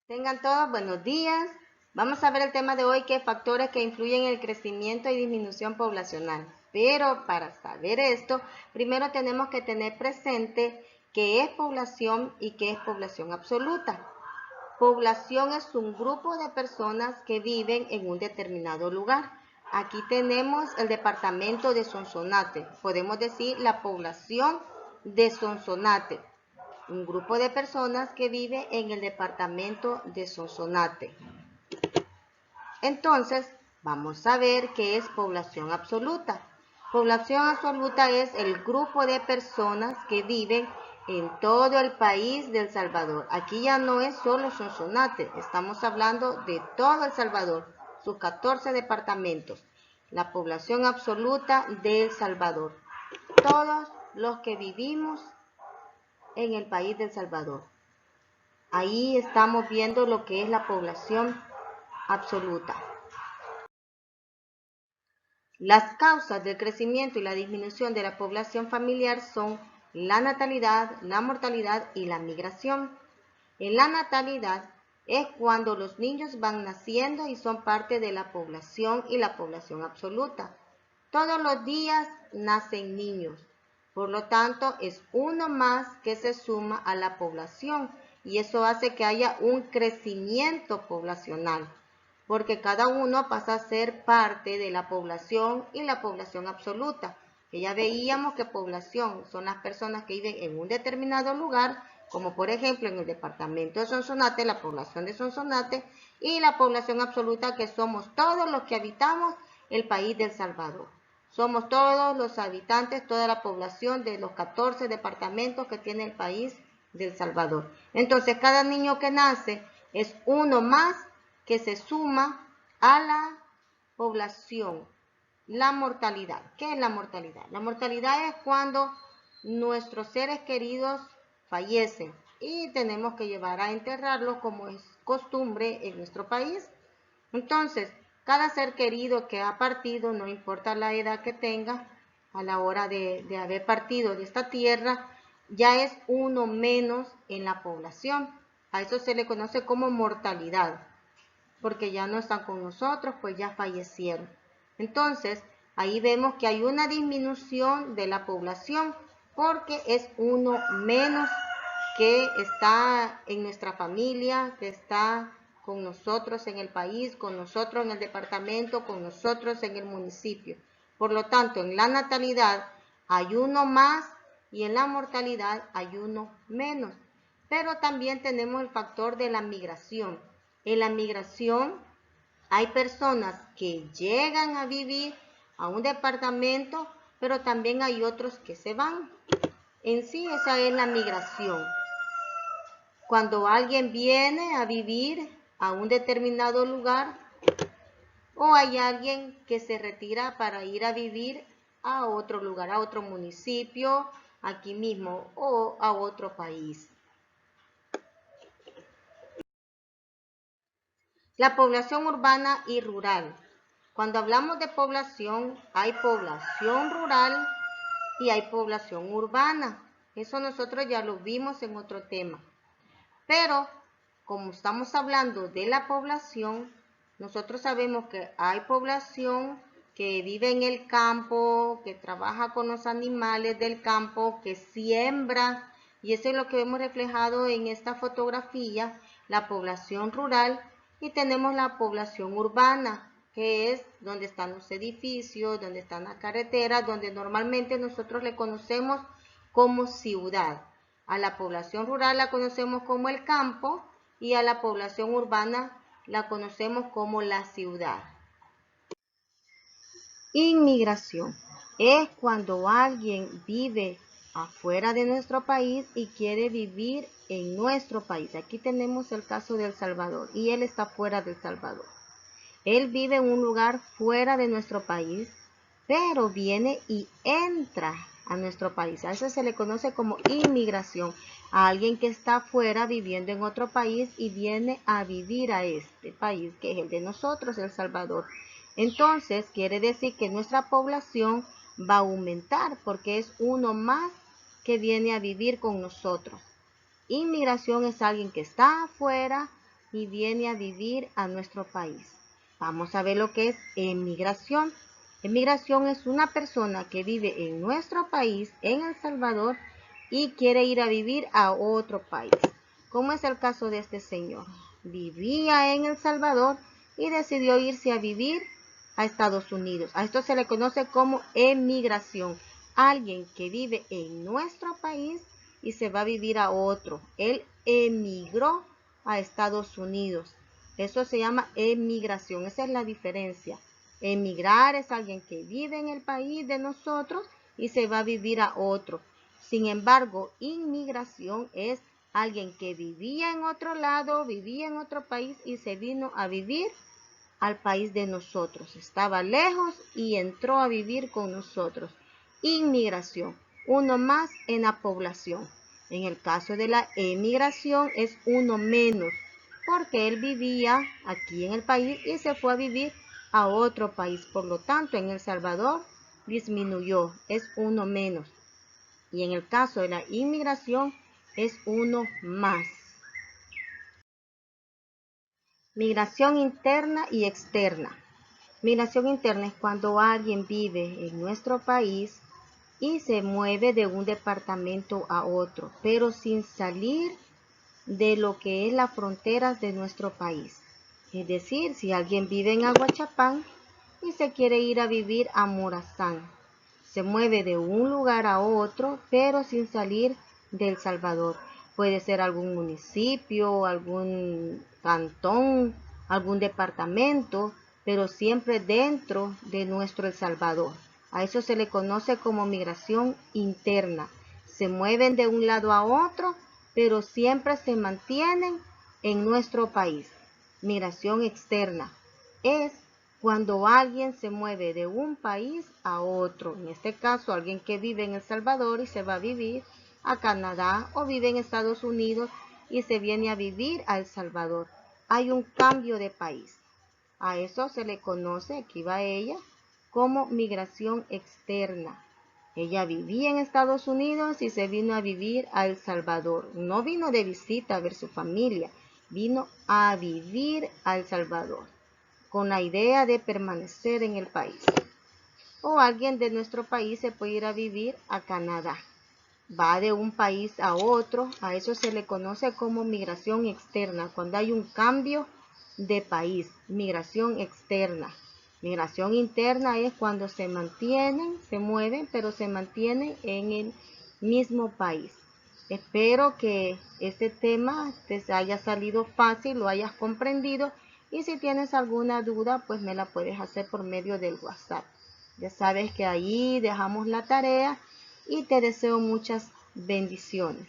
Tengan todos buenos días. Vamos a ver el tema de hoy, que es factores que influyen en el crecimiento y disminución poblacional. Pero para saber esto, primero tenemos que tener presente qué es población y qué es población absoluta. Población es un grupo de personas que viven en un determinado lugar. Aquí tenemos el departamento de Sonsonate. Podemos decir la población de Sonsonate. Un grupo de personas que vive en el departamento de Sonsonate. Entonces, vamos a ver qué es población absoluta. Población absoluta es el grupo de personas que viven en todo el país de El Salvador. Aquí ya no es solo Sonsonate, estamos hablando de todo El Salvador, sus 14 departamentos. La población absoluta de El Salvador. Todos los que vivimos en el país de El Salvador. Ahí estamos viendo lo que es la población absoluta. Las causas del crecimiento y la disminución de la población familiar son la natalidad, la mortalidad y la migración. En la natalidad es cuando los niños van naciendo y son parte de la población y la población absoluta. Todos los días nacen niños, por lo tanto es uno más que se suma a la población y eso hace que haya un crecimiento poblacional, porque cada uno pasa a ser parte de la población y la población absoluta. Que ya veíamos que población son las personas que viven en un determinado lugar, como por ejemplo en el departamento de Sonsonate, la población de Sonsonate, y la población absoluta, que somos todos los que habitamos el país de El Salvador. Somos todos los habitantes, toda la población de los 14 departamentos que tiene el país de El Salvador. Entonces, cada niño que nace es uno más que se suma a la población. La mortalidad. ¿Qué es la mortalidad? La mortalidad es cuando nuestros seres queridos fallecen y tenemos que llevar a enterrarlos, como es costumbre en nuestro país. Entonces, cada ser querido que ha partido, no importa la edad que tenga, a la hora de haber partido de esta tierra, ya es uno menos en la población. A eso se le conoce como mortalidad, porque ya no están con nosotros, pues ya fallecieron. Entonces, ahí vemos que hay una disminución de la población, porque es uno menos que está en nuestra familia, que está con nosotros en el país, con nosotros en el departamento, con nosotros en el municipio. Por lo tanto, en la natalidad hay uno más y en la mortalidad hay uno menos. Pero también tenemos el factor de la migración. En la migración hay personas que llegan a vivir a un departamento, pero también hay otros que se van. En sí, esa es la migración. Cuando alguien viene a vivir a un determinado lugar, o hay alguien que se retira para ir a vivir a otro lugar, a otro municipio, aquí mismo, o a otro país. La población urbana y rural. Cuando hablamos de población, hay población rural y hay población urbana. Eso nosotros ya lo vimos en otro tema. Pero, como estamos hablando de la población, nosotros sabemos que hay población que vive en el campo, que trabaja con los animales del campo, que siembra, y eso es lo que vemos reflejado en esta fotografía, la población rural, y tenemos la población urbana, que es donde están los edificios, donde están las carreteras, donde normalmente nosotros le conocemos como ciudad. A la población rural la conocemos como el campo y a la población urbana la conocemos como la ciudad. Inmigración es cuando alguien vive afuera de nuestro país y quiere vivir en nuestro país. Aquí tenemos el caso de El Salvador y él está fuera de El Salvador. Él vive en un lugar fuera de nuestro país, pero viene y entra a nuestro país. A eso se le conoce como inmigración. A alguien que está fuera viviendo en otro país y viene a vivir a este país, que es el de nosotros, El Salvador. Entonces, quiere decir que nuestra población va a aumentar porque es uno más que viene a vivir con nosotros. Inmigración es alguien que está afuera, y viene a vivir a nuestro país. Vamos a ver lo que es emigración. Emigración es una persona que vive en nuestro país, en El Salvador, y quiere ir a vivir a otro país. Como es el caso de este señor. Vivía en El Salvador y decidió irse a vivir a Estados Unidos. A esto se le conoce como emigración. Alguien que vive en nuestro país y se va a vivir a otro. Él emigró a Estados Unidos. Eso se llama emigración. Esa es la diferencia. Emigrar es alguien que vive en el país de nosotros y se va a vivir a otro. Sin embargo, inmigración es alguien que vivía en otro lado, vivía en otro país y se vino a vivir al país de nosotros. Estaba lejos y entró a vivir con nosotros. Inmigración, uno más en la población. En el caso de la emigración es uno menos, porque él vivía aquí en el país y se fue a vivir a otro país. Por lo tanto, en El Salvador disminuyó, es uno menos. Y en el caso de la inmigración es uno más. Migración interna y externa. Migración interna es cuando alguien vive en nuestro país y se mueve de un departamento a otro, pero sin salir de lo que es las fronteras de nuestro país. Es decir, si alguien vive en Aguachapán y se quiere ir a vivir a Morazán, se mueve de un lugar a otro, pero sin salir de El Salvador. Puede ser algún municipio, algún cantón, algún departamento, pero siempre dentro de nuestro El Salvador. A eso se le conoce como migración interna. Se mueven de un lado a otro, pero siempre se mantienen en nuestro país. Migración externa es cuando alguien se mueve de un país a otro. En este caso, alguien que vive en El Salvador y se va a vivir a Canadá, o vive en Estados Unidos y se viene a vivir a El Salvador. Hay un cambio de país. A eso se le conoce, aquí va ella, como migración externa. Ella vivía en Estados Unidos y se vino a vivir a El Salvador. No vino de visita a ver su familia, vino a vivir a El Salvador con la idea de permanecer en el país. O alguien de nuestro país se puede ir a vivir a Canadá. Va de un país a otro, a eso se le conoce como migración externa, cuando hay un cambio de país, migración externa. Migración interna es cuando se mantienen, se mueven, pero se mantienen en el mismo país. Espero que este tema te haya salido fácil, lo hayas comprendido, y si tienes alguna duda, pues me la puedes hacer por medio del WhatsApp. Ya sabes que ahí dejamos la tarea y te deseo muchas bendiciones.